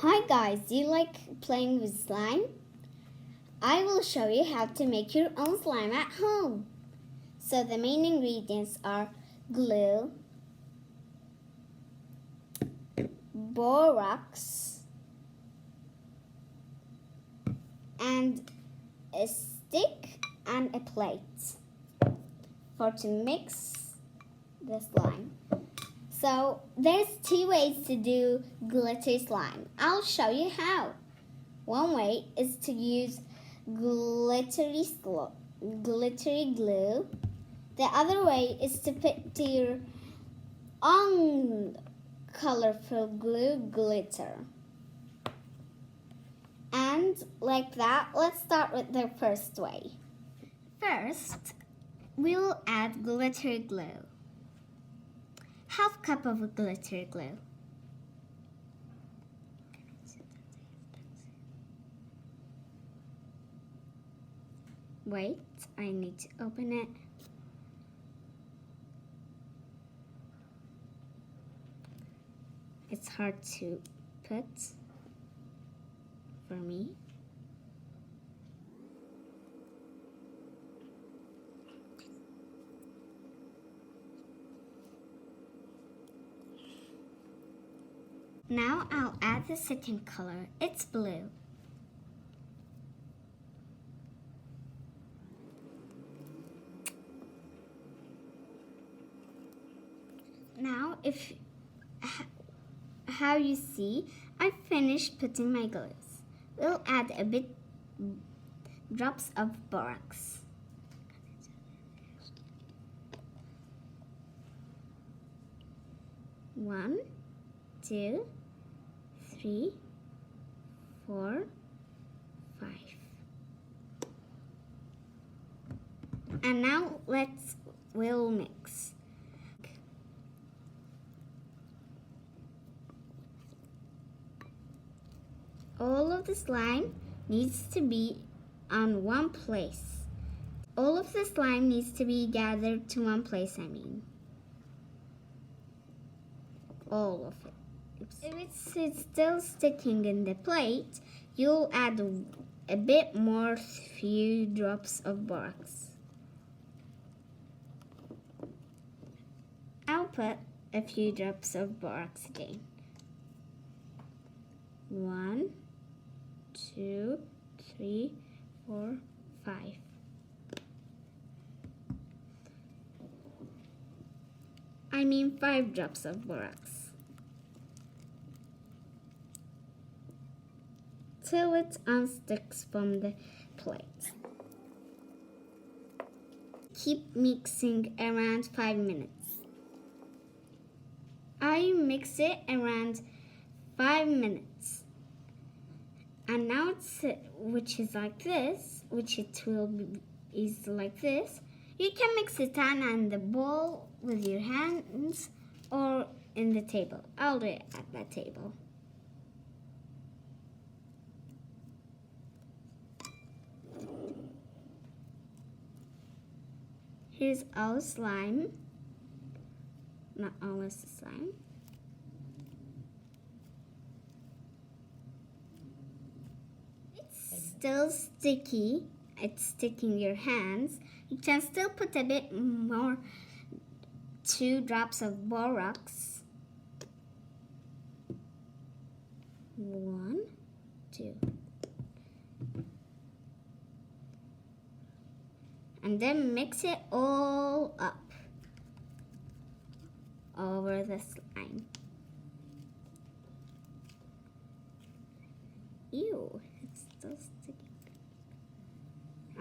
Hi guys, do you like playing with slime? I will show you how to make your own slime at home. So the main ingredients are glue, borax, and a stick and a plate to mix the slime. So there's two ways to do glittery slime. I'll show you how. One way is to use glittery glue. The other way is to put your own colorful glue glitter. And like that, let's start with the first way. First, we'll add glittery glue. Half cup of glittery glue. Wait, I need to open it. It's hard to put for me. Now I'll add the second color. It's blue. Now, how you see, I finished putting my glues. We'll add a bit drops of borax. One, two, 3, 4, 5. And now we'll mix. All of the slime needs to be on one place. All of the slime needs to be gathered to one place, all of it. If it's still sticking in the plate, you'll add a bit more, few drops of borax. I'll put a few drops of borax again. 1, 2, 3, 4, 5. I mean 5 drops of borax. Till it unsticks from the plate. Keep mixing around 5 minutes. I mix it around 5 minutes. And now which is like this, is like this. You can mix it in the bowl with your hands or in the table. I'll do it at the table. Here's all the slime. Not all of the slime. It's still sticky. It's sticking your hands. You can still put a bit more, 2 drops of borax. 1, 2. And then mix it all up over the slime. Ew, it's still sticky.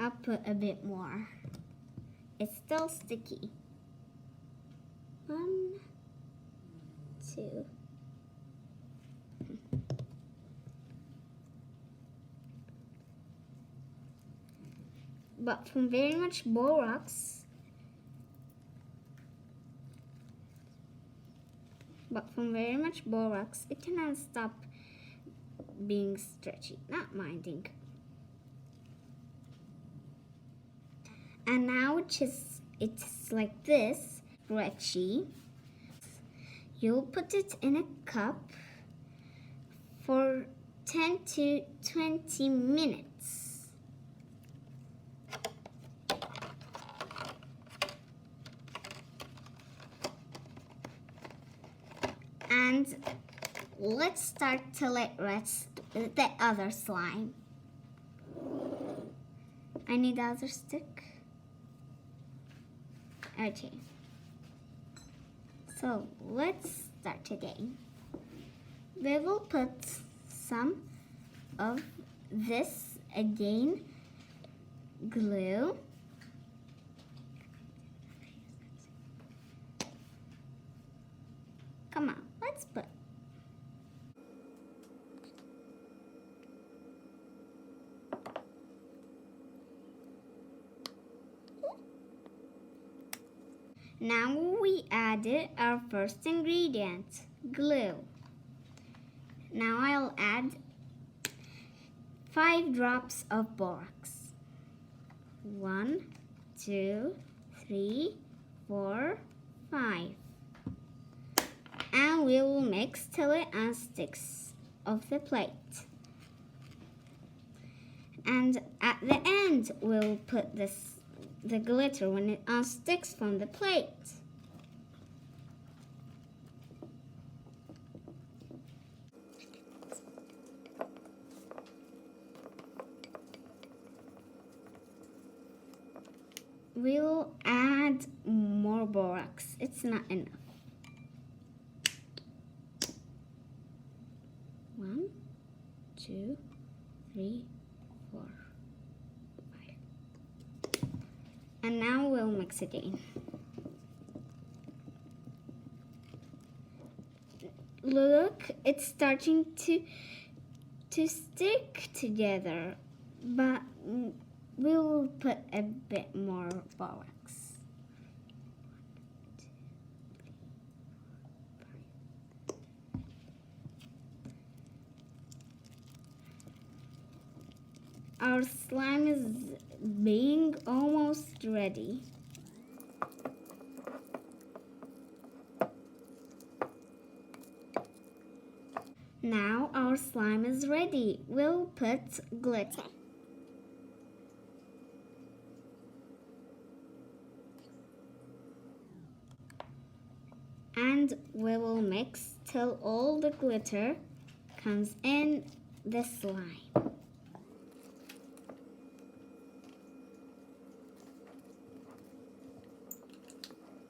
I'll put a bit more. It's still sticky. 1, 2. But from very much borax, it cannot stop being stretchy, not minding. And now it's like this, stretchy. You'll put it in a cup for 10 to 20 minutes. And let's start to let rest the other slime. I need the other stick. Okay. So let's start again. We will put some of this again glue. Come on, let's put. Now we added our first ingredient, glue. Now I'll add 5 drops of borax. 1, 2, 3, 4, 5. And we will mix till it unsticks of the plate. And at the end, we'll put the glitter when it unsticks from the plate. We'll add more borax. It's not enough. 1, 2, 3, 4, 5. And now we'll mix again. Look, it's starting to stick together, but we will put a bit more borax. Our slime is being almost ready. Now our slime is ready. We'll put glitter. And we will mix till all the glitter comes in the slime.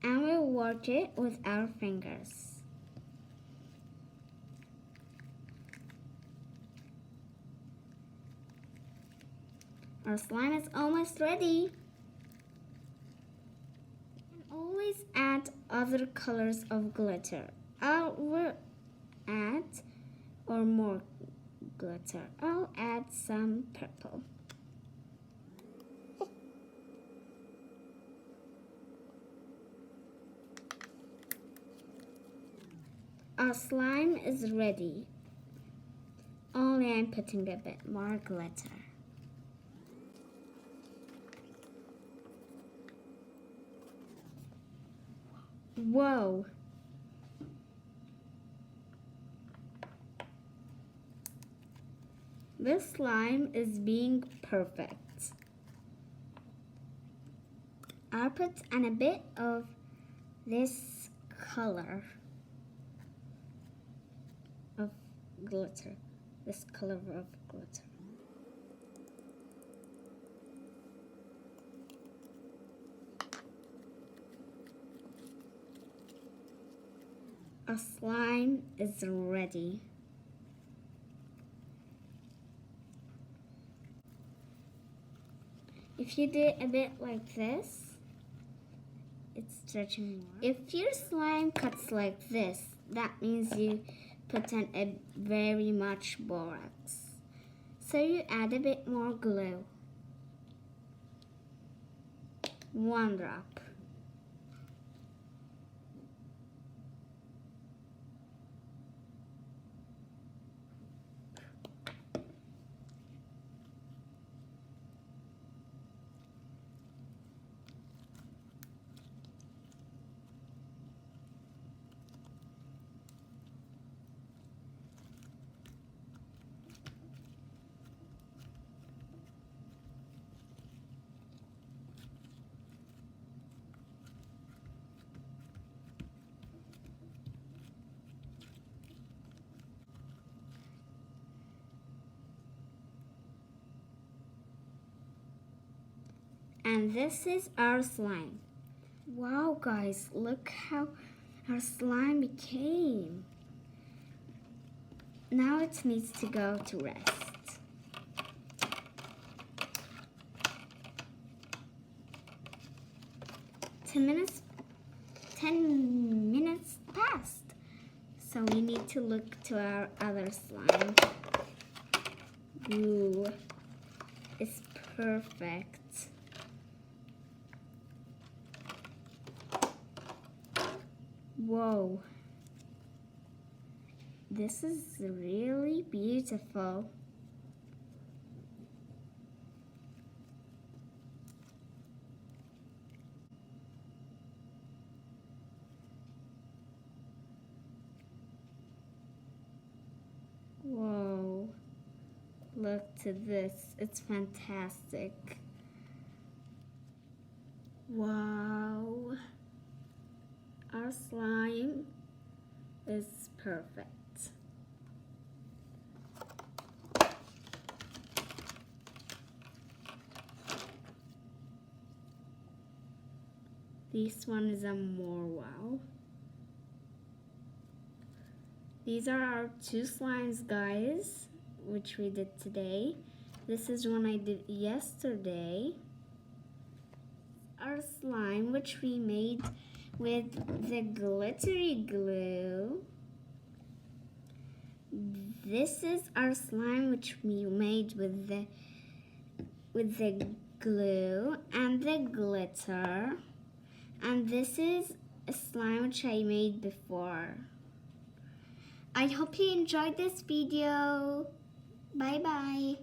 And we'll work it with our fingers. Our slime is almost ready. Always add other colors of glitter. I'll add more glitter. I'll add some purple. Our slime is ready. Only I'm putting a bit more glitter. Whoa! This slime is being perfect. I'll put in a bit of this color of glitter. This color of glitter. Our slime is ready. If you do a bit like this, it's stretching more. If your slime cuts like this, that means you put in a very much borax. So you add a bit more glue. 1 drop. And this is our slime. Wow, guys, look how our slime became. Now it needs to go to rest. 10 minutes passed. So we need to look to our other slime. Ooh, it's perfect. Whoa. This is really beautiful. Whoa. Look to this. It's fantastic. Wow. Our slime is perfect. This one is a more wow. These are our 2 slimes, guys, which we did today. This is one I did yesterday. Our slime, which we made with the glittery glue. This is our slime, which we made with the glue and the glitter. And this is a slime which I made before. I hope you enjoyed this video. Bye bye.